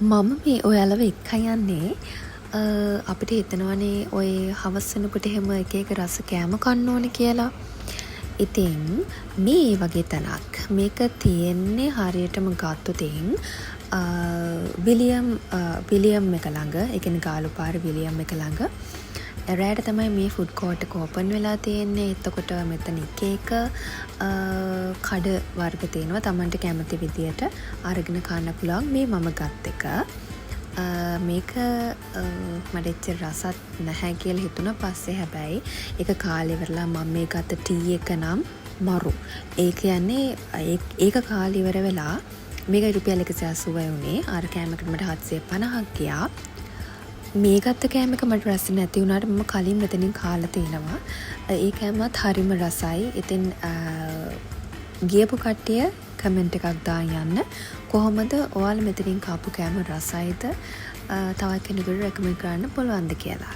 මම මේ ඔයාලව එක්කන් යන්නේ අපිට හිතනවනේ ඔය හවස් වෙනකොට එහෙම එක එක රස කෑම කන්න ඕනේ කියලා. ඉතින් මේ වගේ තැනක්. මේක තියෙන්නේ හරියටම ගත්තොතින් විලියම් එක ළඟ, ඒ කියන්නේ ගාලුපාර විලියම් එක ළඟ. රෑට තමයි මේ ෆුඩ් කෝට් එක ඕපන් වෙලා තියෙන්නේ. එතකොට මෙතන එක එක කඩ වර්ග තියෙනවා. Tamanට කැමති විදියට අරගෙන කන්න පුළුවන්. මේ මම ගත් එක. මේක මට එච්චර රසත් නැහැ කියලා හිතුණා. පස්සේ හැබැයි ඒක කාලේ ඉවරලා මම මේ ගත්ත ටී එක නම් මරු. ඒ කියන්නේ ඒක කාලේ ඉවර වෙලා මේක රුපියල් 180යි උනේ. අර කෑමකට මට 750ක් ගියා. මේ ගත්ත කෑම එක මට රස නැති වුණාට මම කලින් මෙතනින් කාලා තියෙනවා. ඒ කෑමත් හරිම රසයි. ඉතින් ගියපු කට්ටිය කමෙන්ට් එකක් දාන්න යන්න. කොහොමද ඔයාලා මෙතනින් කාපු කෑම රසයිද? තවත් කෙනෙකුට රෙකමන්ඩ් කරන්න පුළුවන්ද කියලා.